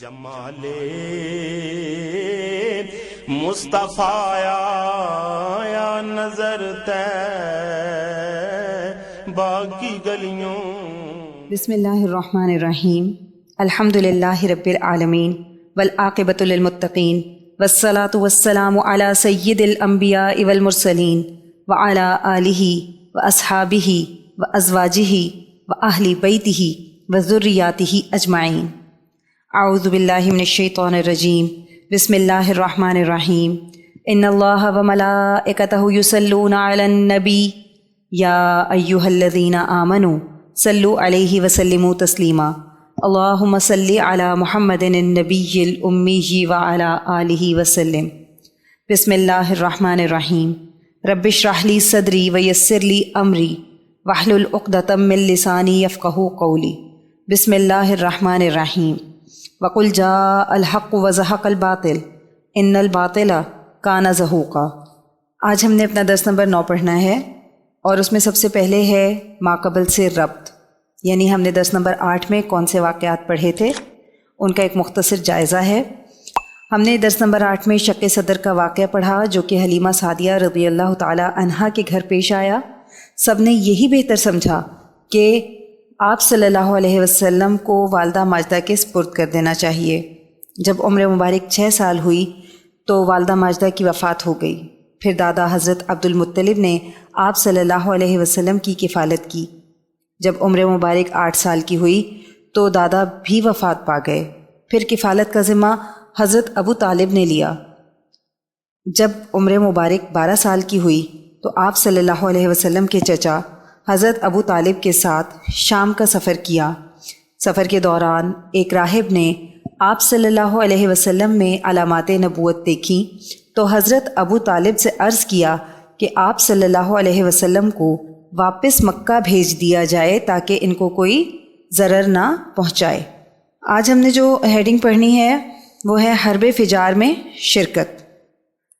جمال مصطفیٰ یا نظر طیبہ کی گلیوں۔ بسم اللہ الرحمن الرحیم۔ الحمدللہ رب العالمین والعاقبۃ للمتقین والصلاۃ والسلام علی سید الانبیاء والمرسلین وعلی آلہ واصحابہ وازواجہ واہل بیتہ وذریاتہ اجمعین۔ اعوذ باللہ من الشیطان الرجیم۔ بسم اللہ الرحمن الرحیم۔ ان اللہ وملائکتہ یصلون علی النبی یا ایہا الذین آمنوا صلوا علیہ وسلموا تسلیما۔ اللہم صلی علی محمد النبی الامی وعلی آلہ وسلم۔ بسم اللہ الرحمن الرحیم۔ رب اشرح لی صدری ویسر لی امری واحلل عقدۃ من لسانی یفقہوا قولی۔ بسم اللہ الرحمن الرحیم۔ وقل جاء الحق وزہق الباطل ان الباطل کان زہوقا۔ آج ہم نے اپنا درس نمبر 9 پڑھنا ہے، اور اس میں سب سے پہلے ہے ماقبل سے ربط، یعنی ہم نے درس نمبر 8 میں کون سے واقعات پڑھے تھے ان کا ایک مختصر جائزہ ہے۔ ہم نے درس نمبر 8 میں شق صدر کا واقعہ پڑھا جو کہ حلیمہ سعدیہ رضی اللہ تعالی عنہا کے گھر پیش آیا۔ سب نے یہی بہتر سمجھا کہ آپ صلی اللہ علیہ وسلم کو والدہ ماجدہ کے سپرد کر دینا چاہیے۔ جب عمر مبارک 6 سال ہوئی تو والدہ ماجدہ کی وفات ہو گئی۔ پھر دادا حضرت عبد المطلب نے آپ صلی اللہ علیہ وسلم کی کفالت کی۔ جب عمر مبارک 8 سال کی ہوئی تو دادا بھی وفات پا گئے۔ پھر کفالت کا ذمہ حضرت ابو طالب نے لیا۔ جب عمر مبارک 12 سال کی ہوئی تو آپ صلی اللہ علیہ وسلم کے چچا حضرت ابو طالب کے ساتھ شام کا سفر کیا۔ سفر کے دوران ایک راہب نے آپ صلی اللہ علیہ وسلم میں علامات نبوت دیکھی تو حضرت ابو طالب سے عرض کیا کہ آپ صلی اللہ علیہ وسلم کو واپس مکہ بھیج دیا جائے تاکہ ان کو کوئی ضرر نہ پہنچائے۔ آج ہم نے جو ہیڈنگ پڑھنی ہے وہ ہے حرب فجار میں شرکت۔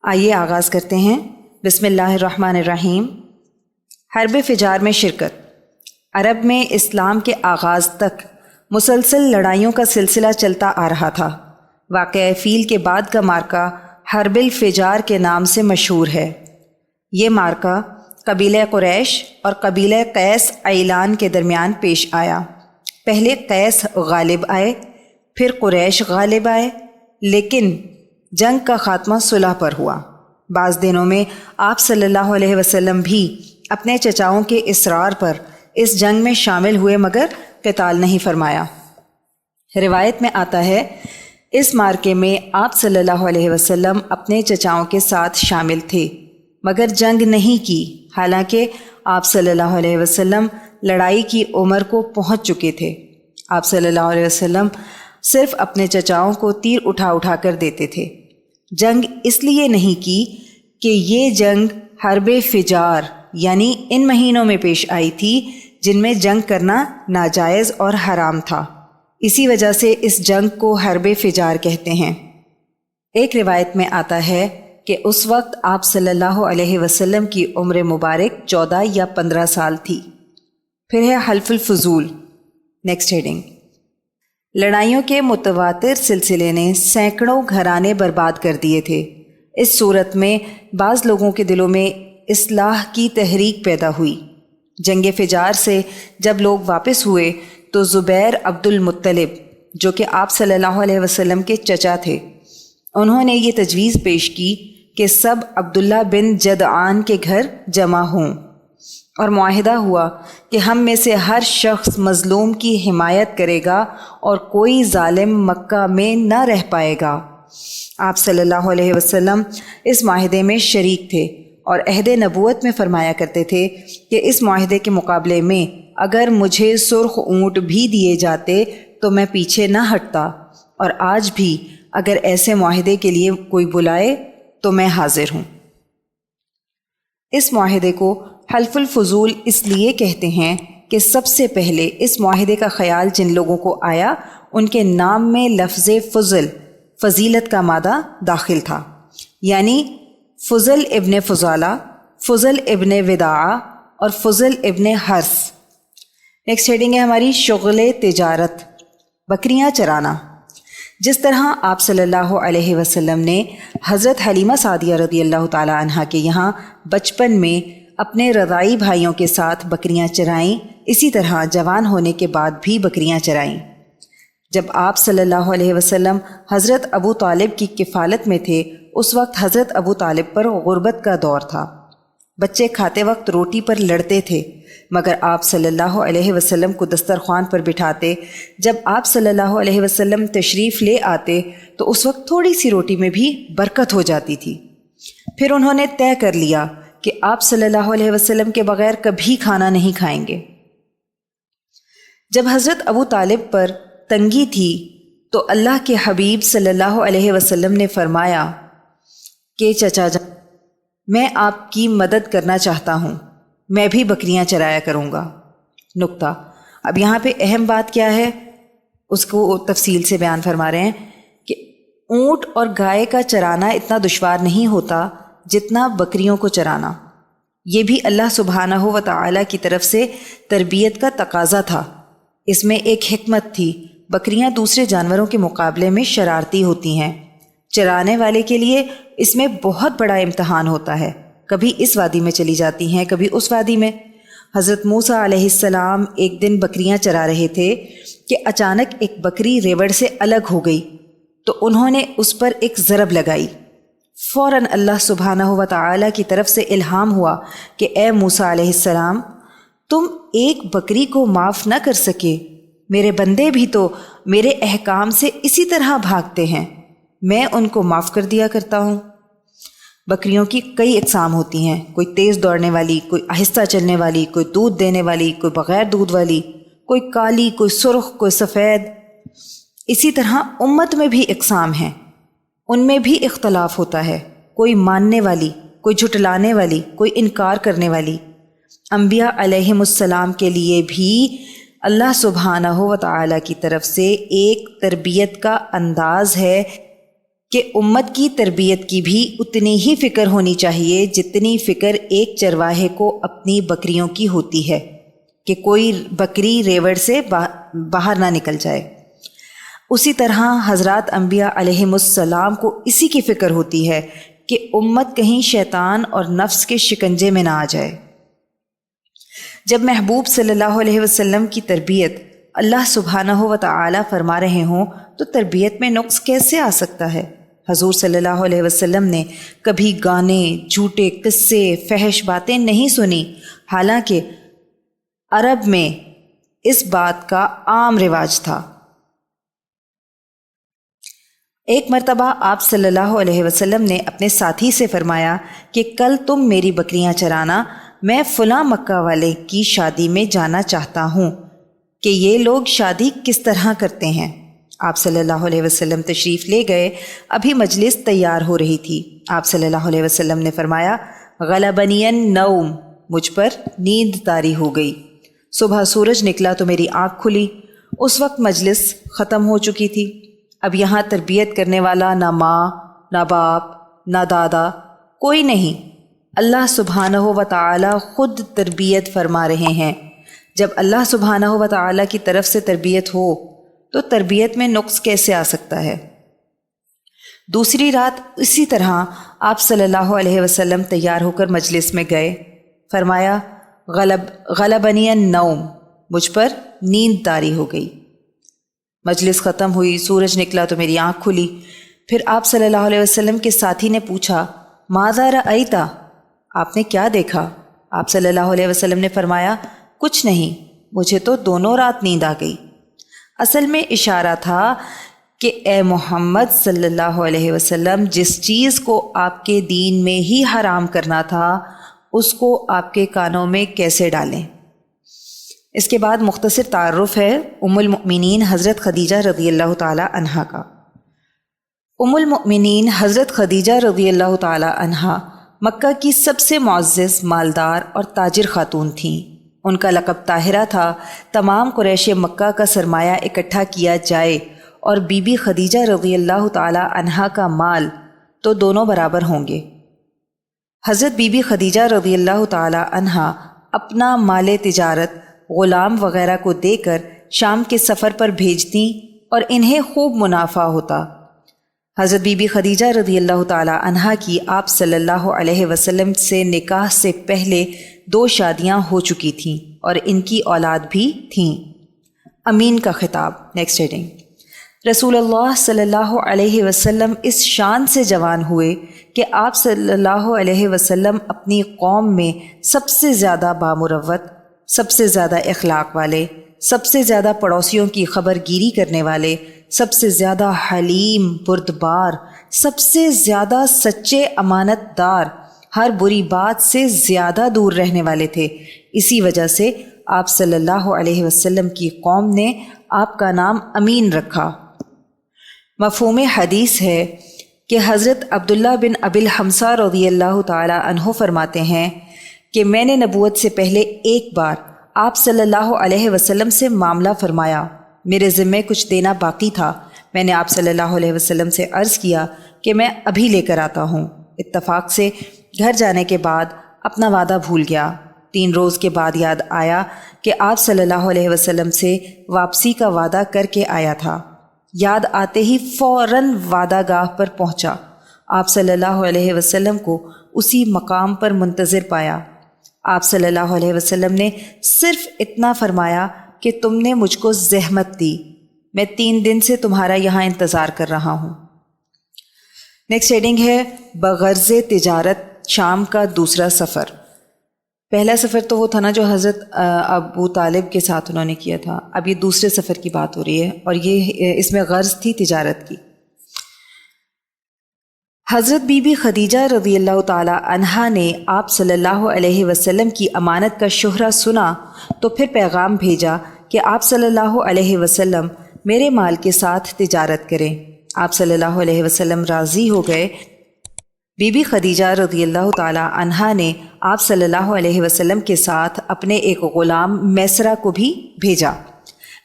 آئیے آغاز کرتے ہیں۔ بسم اللہ الرحمن الرحیم۔ حرب فجار میں شرکت۔ عرب میں اسلام کے آغاز تک مسلسل لڑائیوں کا سلسلہ چلتا آ رہا تھا۔ واقعہ فیل کے بعد کا مارکہ حرب الفجار کے نام سے مشہور ہے۔ یہ مارکہ قبیلہ قریش اور قبیلہ قیس عیلان کے درمیان پیش آیا۔ پہلے قیس غالب آئے، پھر قریش غالب آئے، لیکن جنگ کا خاتمہ صلح پر ہوا۔ بعض دنوں میں آپ صلی اللہ علیہ وسلم بھی اپنے چچاؤں کے اصرار پر اس جنگ میں شامل ہوئے مگر قتال نہیں فرمایا۔ روایت میں آتا ہے اس مارکے میں آپ صلی اللہ علیہ وسلم اپنے چچاؤں کے ساتھ شامل تھے مگر جنگ نہیں کی، حالانکہ آپ صلی اللہ علیہ وسلم لڑائی کی عمر کو پہنچ چکے تھے۔ آپ صلی اللہ علیہ وسلم صرف اپنے چچاؤں کو تیر اٹھا اٹھا کر دیتے تھے۔ جنگ اس لیے نہیں کی کہ یہ جنگ حرب فجار یعنی ان مہینوں میں پیش آئی تھی جن میں جنگ کرنا ناجائز اور حرام تھا، اسی وجہ سے اس جنگ کو حرب فجار کہتے ہیں۔ ایک روایت میں آتا ہے کہ اس وقت آپ صلی اللہ علیہ وسلم کی عمر مبارک 14 یا 15 سال تھی۔ پھر ہے حلف الفضول۔ Next heading. لڑائیوں کے متواتر سلسلے نے سینکڑوں گھرانے برباد کر دیے تھے۔ اس صورت میں بعض لوگوں کے دلوں میں اصلاح کی تحریک پیدا ہوئی۔ جنگ فجار سے جب لوگ واپس ہوئے تو زبیر عبد المطلب جو کہ آپ صلی اللہ علیہ وسلم کے چچا تھے، انہوں نے یہ تجویز پیش کی کہ سب عبداللہ بن جدعان کے گھر جمع ہوں، اور معاہدہ ہوا کہ ہم میں سے ہر شخص مظلوم کی حمایت کرے گا اور کوئی ظالم مکہ میں نہ رہ پائے گا۔ آپ صلی اللہ علیہ وسلم اس معاہدے میں شریک تھے اور عہد نبوت میں فرمایا کرتے تھے کہ اس معاہدے کے مقابلے میں اگر مجھے سرخ اونٹ بھی دیے جاتے تو میں پیچھے نہ ہٹتا، اور آج بھی اگر ایسے معاہدے کے لیے کوئی بلائے تو میں حاضر ہوں۔ اس معاہدے کو حلف الفضول اس لیے کہتے ہیں کہ سب سے پہلے اس معاہدے کا خیال جن لوگوں کو آیا ان کے نام میں لفظ فضل، فضیلت کا مادہ داخل تھا، یعنی فضل ابن فضالہ، فضل ابن وداع اور فضل ابن حرس۔ نیکسٹ ہیڈنگ ہے ہماری شغل تجارت، بکریاں چرانا۔ جس طرح آپ صلی اللہ علیہ وسلم نے حضرت حلیمہ سعدیہ رضی اللہ تعالی عنہا کے یہاں بچپن میں اپنے رضاعی بھائیوں کے ساتھ بکریاں چرائیں، اسی طرح جوان ہونے کے بعد بھی بکریاں چرائیں۔ جب آپ صلی اللہ علیہ وسلم حضرت ابو طالب کی کفالت میں تھے، اس وقت حضرت ابو طالب پر غربت کا دور تھا۔ بچے کھاتے وقت روٹی پر لڑتے تھے، مگر آپ صلی اللہ علیہ وسلم کو دسترخوان پر بٹھاتے۔ جب آپ صلی اللہ علیہ وسلم تشریف لے آتے تو اس وقت تھوڑی سی روٹی میں بھی برکت ہو جاتی تھی۔ پھر انہوں نے طے کر لیا کہ آپ صلی اللہ علیہ وسلم کے بغیر کبھی کھانا نہیں کھائیں گے۔ جب حضرت ابو طالب پر تنگی تھی تو اللہ کے حبیب صلی اللہ علیہ وسلم نے فرمایا کہ چچا جان، میں آپ کی مدد کرنا چاہتا ہوں، میں بھی بکریاں چرایا کروں گا۔ نقطہ۔ اب یہاں پہ اہم بات کیا ہے اس کو تفصیل سے بیان فرما رہے ہیں کہ اونٹ اور گائے کا چرانا اتنا دشوار نہیں ہوتا جتنا بکریوں کو چرانا۔ یہ بھی اللہ سبحانہ و تعالیٰ کی طرف سے تربیت کا تقاضا تھا۔ اس میں ایک حکمت تھی۔ بکریاں دوسرے جانوروں کے مقابلے میں شرارتی ہوتی ہیں۔ چرانے والے کے لیے اس میں بہت بڑا امتحان ہوتا ہے، کبھی اس وادی میں چلی جاتی ہیں، کبھی اس وادی میں۔ حضرت موسیٰ علیہ السلام ایک دن بکریاں چرا رہے تھے کہ اچانک ایک بکری ریوڑ سے الگ ہو گئی تو انہوں نے اس پر ایک ضرب لگائی۔ فوراً اللہ سبحانہ و تعالیٰ کی طرف سے الہام ہوا کہ اے موسیٰ علیہ السلام، تم ایک بکری کو معاف نہ کر سکے، میرے بندے بھی تو میرے احکام سے اسی طرح بھاگتے ہیں، میں ان کو معاف کر دیا کرتا ہوں۔ بکریوں کی کئی اقسام ہوتی ہیں، کوئی تیز دوڑنے والی، کوئی آہستہ چلنے والی، کوئی دودھ دینے والی، کوئی بغیر دودھ والی، کوئی کالی، کوئی سرخ، کوئی سفید۔ اسی طرح امت میں بھی اقسام ہیں، ان میں بھی اختلاف ہوتا ہے، کوئی ماننے والی، کوئی جھٹلانے والی، کوئی انکار کرنے والی۔ انبیاء علیہم السلام کے لیے بھی اللہ سبحانہ و تعالیٰ کی طرف سے ایک تربیت کا انداز ہے کہ امت کی تربیت کی بھی اتنی ہی فکر ہونی چاہیے جتنی فکر ایک چرواہے کو اپنی بکریوں کی ہوتی ہے کہ کوئی بکری ریوڑ سے باہر نہ نکل جائے۔ اسی طرح حضرات انبیاء علیہم السلام کو اسی کی فکر ہوتی ہے کہ امت کہیں شیطان اور نفس کے شکنجے میں نہ آ جائے۔ جب محبوب صلی اللہ علیہ وسلم کی تربیت اللہ سبحانہ و تعالی فرما رہے ہوں تو تربیت میں نقص کیسے آ سکتا ہے؟ حضور صلی اللہ علیہ وسلم نے کبھی گانے، جھوٹے قصے، فحش باتیں نہیں سنی، حالانکہ عرب میں اس بات کا عام رواج تھا۔ ایک مرتبہ آپ صلی اللہ علیہ وسلم نے اپنے ساتھی سے فرمایا کہ کل تم میری بکریاں چرانا، میں فلاں مکہ والے کی شادی میں جانا چاہتا ہوں کہ یہ لوگ شادی کس طرح کرتے ہیں۔ آپ صلی اللہ علیہ وسلم تشریف لے گئے، ابھی مجلس تیار ہو رہی تھی۔ آپ صلی اللہ علیہ وسلم نے فرمایا غلبنی النوم، مجھ پر نیند طاری ہو گئی۔ صبح سورج نکلا تو میری آنکھ کھلی، اس وقت مجلس ختم ہو چکی تھی۔ اب یہاں تربیت کرنے والا نہ ماں، نہ باپ، نہ دادا، کوئی نہیں، اللہ سبحانہ و تعالی خود تربیت فرما رہے ہیں۔ جب اللہ سبحانہ و تعالی کی طرف سے تربیت ہو تو تربیت میں نقص کیسے آ سکتا ہے؟ دوسری رات اسی طرح آپ صلی اللہ علیہ وسلم تیار ہو کر مجلس میں گئے، فرمایا غلبنی النوم، مجھ پر نیند طاری ہو گئی۔ مجلس ختم ہوئی، سورج نکلا تو میری آنکھ کھلی۔ پھر آپ صلی اللہ علیہ وسلم کے ساتھی نے پوچھا ماذا رأیت، آپ نے کیا دیکھا؟ آپ صلی اللہ علیہ وسلم نے فرمایا کچھ نہیں، مجھے تو دونوں رات نیند آ گئی۔ اصل میں اشارہ تھا کہ اے محمد صلی اللہ علیہ وسلم، جس چیز کو آپ کے دین میں ہی حرام کرنا تھا اس کو آپ کے کانوں میں کیسے ڈالیں۔ اس کے بعد مختصر تعارف ہے ام المؤمنین حضرت خدیجہ رضی اللہ تعالی عنہا کا۔ ام المؤمنین حضرت خدیجہ رضی اللہ تعالی عنہا مکہ کی سب سے معزز، مالدار اور تاجر خاتون تھیں۔ ان کا لقب طاہرہ تھا۔ تمام قریش مکہ کا سرمایہ اکٹھا کیا جائے اور بی بی خدیجہ رضی اللہ تعالی عنہا کا مال تو دونوں برابر ہوں گے۔ حضرت بی بی خدیجہ رضی اللہ تعالی عنہا اپنا مال تجارت، غلام وغیرہ کو دے کر شام کے سفر پر بھیجتیں اور انہیں خوب منافع ہوتا۔ حضرت بی بی خدیجہ رضی اللہ تعالی عنہا کی آپ صلی اللہ علیہ وسلم سے نکاح سے پہلے 2 شادیاں ہو چکی تھیں اور ان کی اولاد بھی تھیں۔ امین کا خطاب۔ Next heading. رسول اللہ صلی اللہ علیہ وسلم اس شان سے جوان ہوئے کہ آپ صلی اللہ علیہ وسلم اپنی قوم میں سب سے زیادہ بامروت، سب سے زیادہ اخلاق والے، سب سے زیادہ پڑوسیوں کی خبر گیری کرنے والے، سب سے زیادہ حلیم، بردبار، سب سے زیادہ سچے امانت دار، ہر بری بات سے زیادہ دور رہنے والے تھے۔ اسی وجہ سے آپ صلی اللہ علیہ وسلم کی قوم نے آپ کا نام امین رکھا۔ مفہوم حدیث ہے کہ حضرت عبداللہ بن ابی الحمصہ رضی اللہ تعالی عنہ فرماتے ہیں کہ میں نے نبوت سے پہلے ایک بار آپ صلی اللہ علیہ وسلم سے معاملہ فرمایا، میرے ذمے کچھ دینا باقی تھا۔ میں نے آپ صلی اللہ علیہ وسلم سے عرض کیا کہ میں ابھی لے کر آتا ہوں۔ اتفاق سے گھر جانے کے بعد اپنا وعدہ بھول گیا۔ 3 روز کے بعد یاد آیا کہ آپ صلی اللہ علیہ وسلم سے واپسی کا وعدہ کر کے آیا تھا۔ یاد آتے ہی فوراً وعدہ گاہ پر پہنچا۔ آپ صلی اللہ علیہ وسلم کو اسی مقام پر منتظر پایا۔ آپ صلی اللہ علیہ وسلم نے صرف اتنا فرمایا کہ تم نے مجھ کو زحمت دی، میں 3 دن سے تمہارا یہاں انتظار کر رہا ہوں۔ نیکسٹ ہیڈنگ ہے بغرض تجارت شام کا دوسرا سفر۔ پہلا سفر تو وہ تھا نا جو حضرت ابو طالب کے ساتھ انہوں نے کیا تھا، اب یہ دوسرے سفر کی بات ہو رہی ہے اور یہ اس میں غرض تھی تجارت کی۔ حضرت بی بی خدیجہ رضی اللہ تعالی عنہا نے آپ صلی اللہ علیہ وسلم کی امانت کا شہرہ سنا تو پھر پیغام بھیجا کہ آپ صلی اللہ علیہ وسلم میرے مال کے ساتھ تجارت کریں۔ آپ صلی اللہ علیہ وسلم راضی ہو گئے۔ بی بی خدیجہ رضی اللہ تعالی عنہا نے آپ صلی اللہ علیہ وسلم کے ساتھ اپنے ایک غلام میسرہ کو بھی بھیجا۔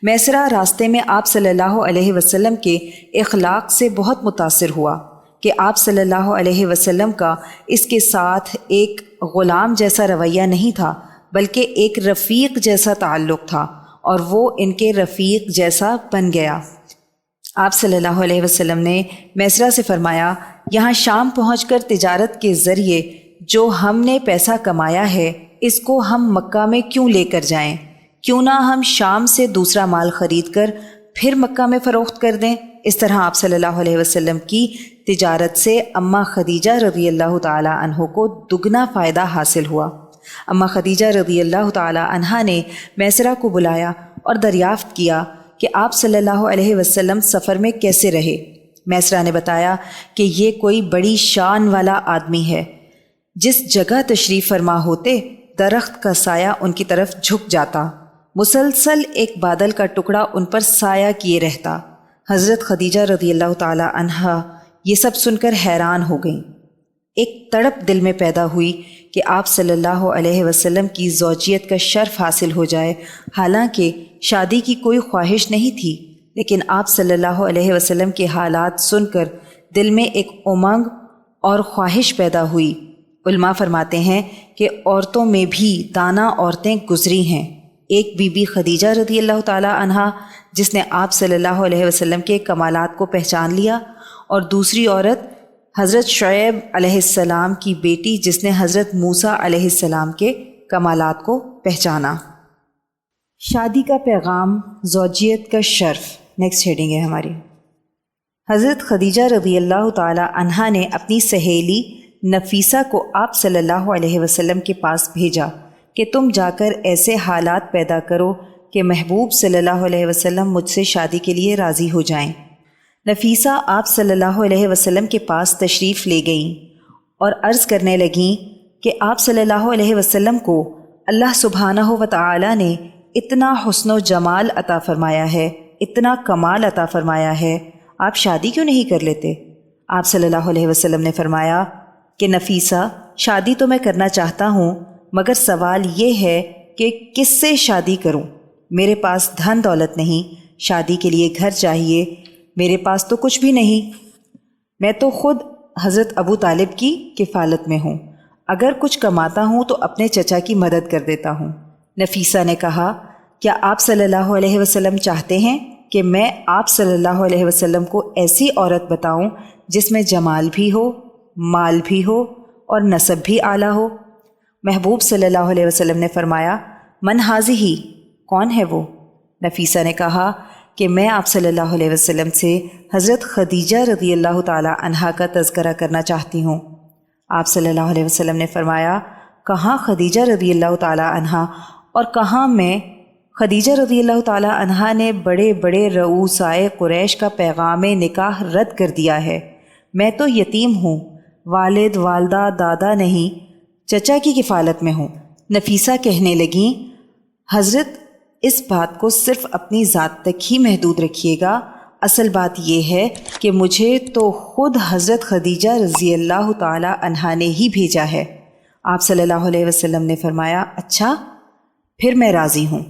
میسرہ راستے میں آپ صلی اللہ علیہ وسلم کے اخلاق سے بہت متاثر ہوا کہ آپ صلی اللہ علیہ وسلم کا اس کے ساتھ ایک غلام جیسا رویہ نہیں تھا بلکہ ایک رفیق جیسا تعلق تھا، اور وہ ان کے رفیق جیسا بن گیا۔ آپ صلی اللہ علیہ وسلم نے میسرہ سے فرمایا، یہاں شام پہنچ کر تجارت کے ذریعے جو ہم نے پیسہ کمایا ہے اس کو ہم مکہ میں کیوں لے کر جائیں؟ کیوں نہ ہم شام سے دوسرا مال خرید کر پھر مکہ میں فروخت کر دیں؟ اس طرح آپ صلی اللہ علیہ وسلم کی تجارت سے اماں خدیجہ رضی اللہ تعالی عنہ کو دگنا فائدہ حاصل ہوا۔ اماں خدیجہ رضی اللہ تعالی عنہا نے میسرہ کو بلایا اور دریافت کیا کہ آپ صلی اللہ علیہ وسلم سفر میں کیسے رہے۔ میسرہ نے بتایا کہ یہ کوئی بڑی شان والا آدمی ہے، جس جگہ تشریف فرما ہوتے درخت کا سایہ ان کی طرف جھک جاتا، مسلسل ایک بادل کا ٹکڑا ان پر سایہ کیے رہتا۔ حضرت خدیجہ رضی اللہ تعالی عنہا یہ سب سن کر حیران ہو گئیں۔ ایک تڑپ دل میں پیدا ہوئی کہ آپ صلی اللہ علیہ وسلم کی زوجیت کا شرف حاصل ہو جائے، حالانکہ شادی کی کوئی خواہش نہیں تھی، لیکن آپ صلی اللہ علیہ وسلم کے حالات سن کر دل میں ایک امنگ اور خواہش پیدا ہوئی۔ علماء فرماتے ہیں کہ عورتوں میں بھی دانا عورتیں گزری ہیں۔ ایک بی بی خدیجہ رضی اللہ تعالی عنہا جس نے آپ صلی اللہ علیہ وسلم کے کمالات کو پہچان لیا، اور دوسری عورت حضرت شعیب علیہ السلام کی بیٹی جس نے حضرت موسیٰ علیہ السلام کے کمالات کو پہچانا۔ شادی کا پیغام، زوجیت کا شرف۔ نیکسٹ ہیڈنگ ہے ہماری۔ حضرت خدیجہ رضی اللہ تعالی عنہا نے اپنی سہیلی نفیسہ کو آپ صلی اللہ علیہ وسلم کے پاس بھیجا کہ تم جا کر ایسے حالات پیدا کرو کہ محبوب صلی اللہ علیہ وسلم مجھ سے شادی کے لیے راضی ہو جائیں۔ نفیسہ آپ صلی اللہ علیہ وسلم کے پاس تشریف لے گئیں اور عرض کرنے لگیں کہ آپ صلی اللہ علیہ وسلم کو اللہ سبحانہ و تعالی نے اتنا حسن و جمال عطا فرمایا ہے، اتنا کمال عطا فرمایا ہے، آپ شادی کیوں نہیں کر لیتے؟ آپ صلی اللہ علیہ وسلم نے فرمایا کہ نفیسہ، شادی تو میں کرنا چاہتا ہوں، مگر سوال یہ ہے کہ کس سے شادی کروں؟ میرے پاس دھن دولت نہیں، شادی کے لیے گھر چاہیے، میرے پاس تو کچھ بھی نہیں، میں تو خود حضرت ابو طالب کی کفالت میں ہوں، اگر کچھ کماتا ہوں تو اپنے چچا کی مدد کر دیتا ہوں۔ نفیسہ نے کہا، کیا آپ صلی اللہ علیہ وسلم چاہتے ہیں کہ میں آپ صلی اللہ علیہ وسلم کو ایسی عورت بتاؤں جس میں جمال بھی ہو، مال بھی ہو اور نسب بھی اعلیٰ ہو؟ محبوب صلی اللہ علیہ وسلم نے فرمایا، من ہذہ، کون ہے وہ؟ نفیسہ نے کہا کہ میں آپ صلی اللہ علیہ وسلم سے حضرت خدیجہ رضی اللہ تعالی عنہا کا تذکرہ کرنا چاہتی ہوں۔ آپ صلی اللہ علیہ وسلم نے فرمایا، کہاں خدیجہ رضی اللہ تعالی عنہا اور کہاں میں؟ خدیجہ رضی اللہ تعالی عنہا نے بڑے بڑے رؤسائے قریش کا پیغام نکاح رد کر دیا ہے۔ میں تو یتیم ہوں، والد والدہ دادا نہیں، چچا کی کفالت میں ہوں۔ نفیسہ کہنے لگیں، حضرت اس بات کو صرف اپنی ذات تک ہی محدود رکھیے گا، اصل بات یہ ہے کہ مجھے تو خود حضرت خدیجہ رضی اللہ تعالی عنہا نے ہی بھیجا ہے۔ آپ صلی اللہ علیہ وسلم نے فرمایا، اچھا پھر میں راضی ہوں۔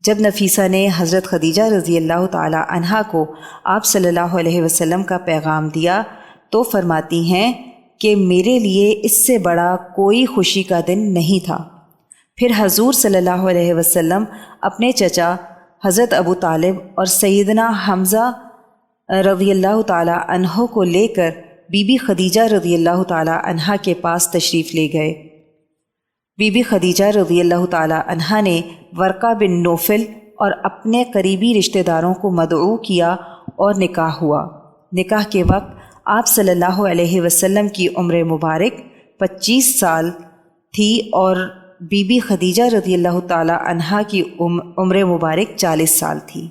جب نفیسہ نے حضرت خدیجہ رضی اللہ تعالی عنہا کو آپ صلی اللہ علیہ وسلم کا پیغام دیا تو فرماتی ہیں کہ میرے لیے اس سے بڑا کوئی خوشی کا دن نہیں تھا۔ پھر حضور صلی اللہ علیہ وسلم اپنے چچا حضرت ابو طالب اور سیدنا حمزہ رضی اللہ تعالی عنہ کو لے کر بی بی خدیجہ رضی اللہ تعالی عنہا کے پاس تشریف لے گئے۔ بی بی خدیجہ رضی اللہ تعالی عنہا نے ورقہ بن نوفل اور اپنے قریبی رشتہ داروں کو مدعو کیا اور نکاح ہوا۔ نکاح کے وقت آپ صلی اللہ علیہ وسلم کی عمر مبارک 25 سال تھی اور بی بی خدیجہ رضی اللہ تعالی عنہا کی عمر مبارک 40 سال تھی۔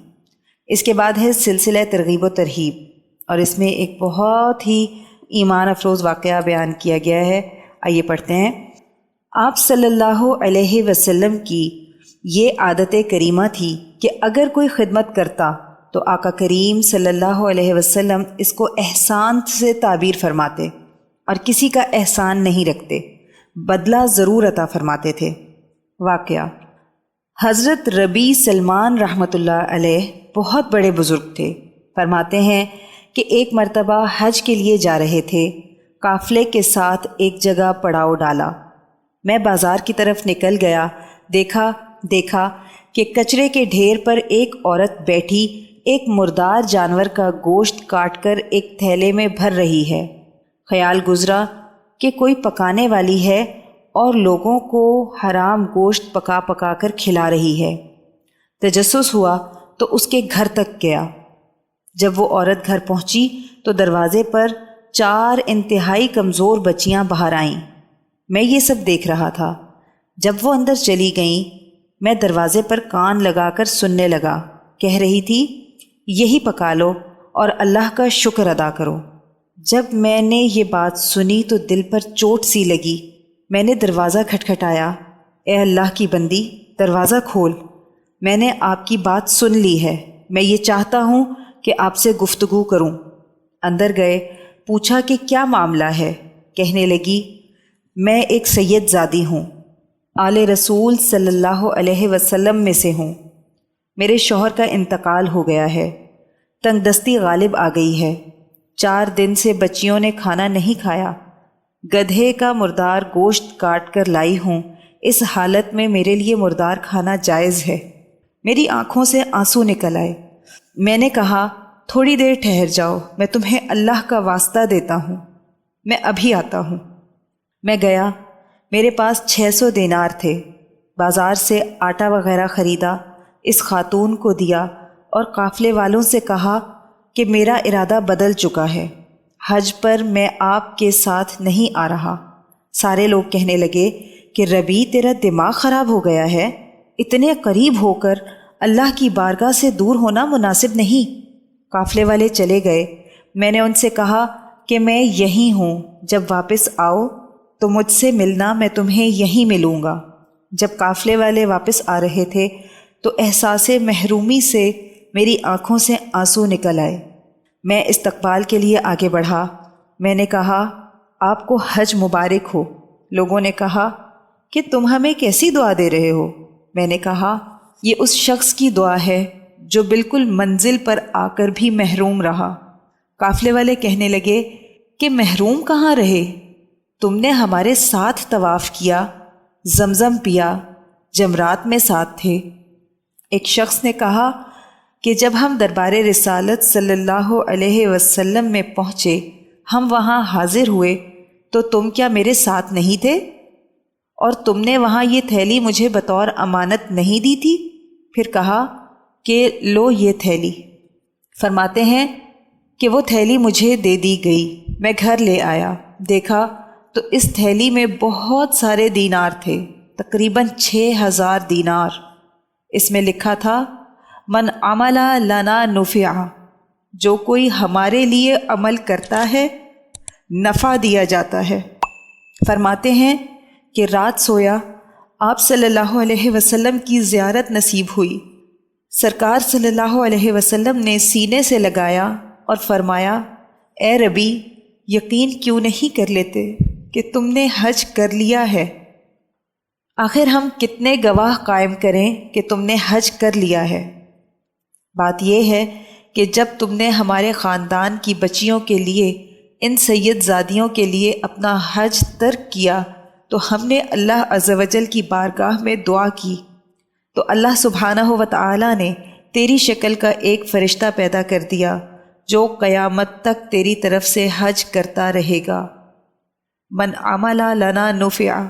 اس کے بعد ہے سلسلہ ترغیب و ترہیب، اور اس میں ایک بہت ہی ایمان افروز واقعہ بیان کیا گیا ہے۔ آئیے پڑھتے ہیں۔ آپ صلی اللہ علیہ وسلم کی یہ عادت کریمہ تھی کہ اگر کوئی خدمت کرتا تو آقا کریم صلی اللہ علیہ وسلم اس کو احسان سے تعبیر فرماتے اور کسی کا احسان نہیں رکھتے، بدلہ ضرور عطا فرماتے تھے۔ واقعہ، حضرت ربیع سلمان رحمۃ اللہ علیہ بہت بڑے بزرگ تھے۔ فرماتے ہیں کہ ایک مرتبہ حج کے لیے جا رہے تھے، قافلے کے ساتھ ایک جگہ پڑاؤ ڈالا۔ میں بازار کی طرف نکل گیا، دیکھا کہ کچرے کے ڈھیر پر ایک عورت بیٹھی ایک مردار جانور کا گوشت کاٹ کر ایک تھیلے میں بھر رہی ہے۔ خیال گزرا کہ کوئی پکانے والی ہے اور لوگوں کو حرام گوشت پکا پکا کر کھلا رہی ہے۔ تجسس ہوا تو اس کے گھر تک گیا۔ جب وہ عورت گھر پہنچی تو دروازے پر 4 انتہائی کمزور بچیاں باہر آئیں۔ میں یہ سب دیکھ رہا تھا۔ جب وہ اندر چلی گئیں، میں دروازے پر کان لگا کر سننے لگا۔ کہہ رہی تھی، یہی پکا لو اور اللہ کا شکر ادا کرو۔ جب میں نے یہ بات سنی تو دل پر چوٹ سی لگی۔ میں نے دروازہ کھٹکھٹایا، اے اللہ کی بندی، دروازہ کھول، میں نے آپ کی بات سن لی ہے، میں یہ چاہتا ہوں کہ آپ سے گفتگو کروں۔ اندر گئے، پوچھا کہ کیا معاملہ ہے؟ کہنے لگی، میں ایک سید زادی ہوں، آل رسول صلی اللہ علیہ وسلم میں سے ہوں۔ میرے شوہر کا انتقال ہو گیا ہے، تنگ دستی غالب آ گئی ہے، 4 دن سے بچیوں نے کھانا نہیں کھایا، گدھے کا مردار گوشت کاٹ کر لائی ہوں، اس حالت میں میرے لیے مردار کھانا جائز ہے۔ میری آنکھوں سے آنسو نکل آئے۔ میں نے کہا، تھوڑی دیر ٹھہر جاؤ، میں تمہیں اللہ کا واسطہ دیتا ہوں، میں ابھی آتا ہوں۔ میں گیا، میرے پاس 600 دینار تھے۔ بازار سے آٹا وغیرہ خریدا، اس خاتون کو دیا اور قافلے والوں سے کہا کہ میرا ارادہ بدل چکا ہے، حج پر میں آپ کے ساتھ نہیں آ رہا۔ سارے لوگ کہنے لگے کہ ربیع، تیرا دماغ خراب ہو گیا ہے، اتنے قریب ہو کر اللہ کی بارگاہ سے دور ہونا مناسب نہیں۔ قافلے والے چلے گئے۔ میں نے ان سے کہا کہ میں یہیں ہوں، جب واپس آؤ تو مجھ سے ملنا، میں تمہیں یہیں ملوں گا۔ جب قافلے والے واپس آ رہے تھے تو احساس محرومی سے میری آنکھوں سے آنسو نکل آئے۔ میں استقبال کے لیے آگے بڑھا۔ میں نے کہا، آپ کو حج مبارک ہو۔ لوگوں نے کہا کہ تم ہمیں کیسی دعا دے رہے ہو؟ میں نے کہا، یہ اس شخص کی دعا ہے جو بالکل منزل پر آ کر بھی محروم رہا۔ قافلے والے کہنے لگے کہ محروم کہاں رہے؟ تم نے ہمارے ساتھ طواف کیا، زمزم پیا، جمرات میں ساتھ تھے۔ ایک شخص نے کہا کہ جب ہم دربار رسالت صلی اللہ علیہ وسلم میں پہنچے، ہم وہاں حاضر ہوئے تو تم کیا میرے ساتھ نہیں تھے؟ اور تم نے وہاں یہ تھیلی مجھے بطور امانت نہیں دی تھی؟ پھر کہا کہ لو یہ تھیلی۔ فرماتے ہیں کہ وہ تھیلی مجھے دے دی گئی، میں گھر لے آیا، دیکھا تو اس تھیلی میں بہت سارے دینار تھے، تقریباً 6000 دینار۔ اس میں لکھا تھا من عمل لنا نفع، جو کوئی ہمارے لیے عمل کرتا ہے نفع دیا جاتا ہے۔ فرماتے ہیں کہ رات سویا، آپ صلی اللہ علیہ وسلم کی زیارت نصیب ہوئی۔ سرکار صلی اللہ علیہ وسلم نے سینے سے لگایا اور فرمایا، اے ربی، یقین کیوں نہیں کر لیتے کہ تم نے حج کر لیا ہے؟ آخر ہم کتنے گواہ قائم کریں کہ تم نے حج کر لیا ہے؟ بات یہ ہے کہ جب تم نے ہمارے خاندان کی بچیوں کے لیے، ان سید زادیوں کے لیے اپنا حج ترک کیا تو ہم نے اللہ عز و جل کی بارگاہ میں دعا کی تو اللہ سبحانہ و تعالی نے تیری شکل کا ایک فرشتہ پیدا کر دیا جو قیامت تک تیری طرف سے حج کرتا رہے گا۔ من عمل لنا نفع،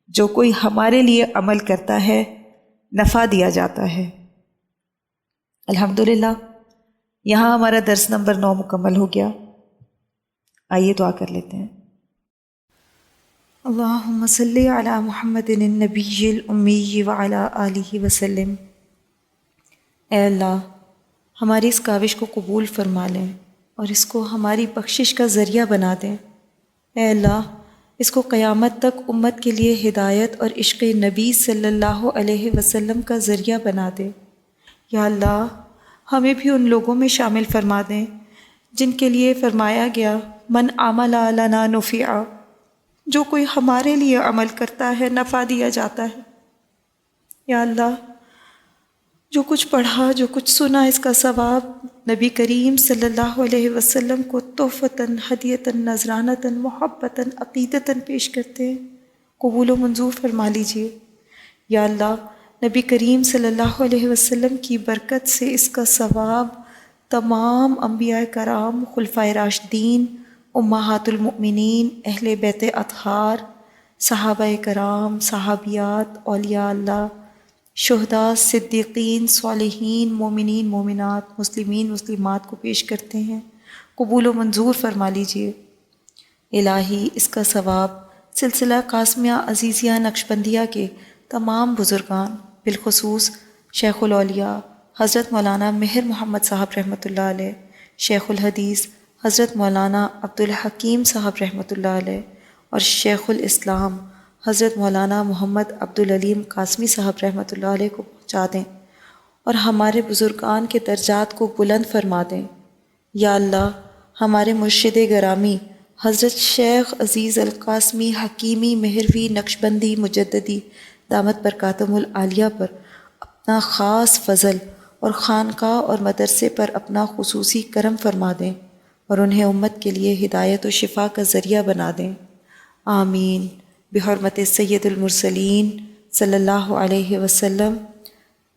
جو کوئی ہمارے لیے عمل کرتا ہے نفع دیا جاتا ہے۔ الحمدللہ، یہاں ہمارا درس نمبر 9 مکمل ہو گیا۔ آئیے دعا کر لیتے ہیں۔ اللہم صلی علی محمد النبی الامی وعلی آلہ وسلم۔ اے اللہ، ہماری اس کاوش کو قبول فرما لیں اور اس کو ہماری بخشش کا ذریعہ بنا دیں۔ اے اللہ، اس کو قیامت تک امت کے لیے ہدایت اور عشق نبی صلی اللہ علیہ وسلم کا ذریعہ بنا دے۔ یا اللہ، ہمیں بھی ان لوگوں میں شامل فرما دیں جن کے لیے فرمایا گیا من عمل لنا نفع، جو کوئی ہمارے لیے عمل کرتا ہے نفع دیا جاتا ہے۔ یا اللہ، جو کچھ پڑھا، جو کچھ سنا، اس کا ثواب نبی کریم صلی اللہ علیہ وسلم کو تحفتاً، ہدیتاً، نذرانتاً، محبتاً، عقیدتاً پیش کرتے ہیں، قبول و منظور فرما لیجیے۔ یا اللہ، نبی کریم صلی اللہ علیہ وسلم کی برکت سے اس کا ثواب تمام انبیاء کرام، خلفائے راشدین، امہات المؤمنین، اہل بیت اطہار، صحابہ کرام، صحابیات، اولیاء اللہ، شہداء، صدیقین، صالحین، مومنین، مومنات، مسلمین، مسلمات کو پیش کرتے ہیں، قبول و منظور فرما لیجیے۔ الہی، اس کا ثواب سلسلہ قاسمیہ عزیزیہ نقشبندیہ کے تمام بزرگان، بالخصوص شیخ الاولیاء حضرت مولانا مہر محمد صاحب رحمۃ اللہ علیہ، شیخ الحدیث حضرت مولانا عبدالحکیم صاحب رحمۃ اللہ علیہ، اور شیخ الاسلام حضرت مولانا محمد عبدالعلیم قاسمی صاحب رحمۃ اللہ علیہ کو پہنچا دیں اور ہمارے بزرگان کے درجات کو بلند فرما دیں۔ یا اللہ، ہمارے مرشد گرامی حضرت شیخ عزیز القاسمی حکیمی مہروی نقشبندی مجددی دامت برکاتہم العالیہ پر اپنا خاص فضل اور خانقاہ اور مدرسے پر اپنا خصوصی کرم فرما دیں اور انہیں امت کے لیے ہدایت و شفا کا ذریعہ بنا دیں۔ آمین بحرمت سید المرسلین صلی اللہ علیہ وسلم۔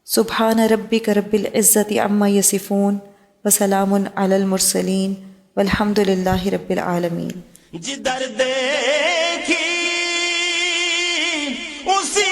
سبحان ربک رب العزت عما یصفون وسلام علی المرسلین والحمد للہ رب العالمین۔ جدھر دیکھی اسی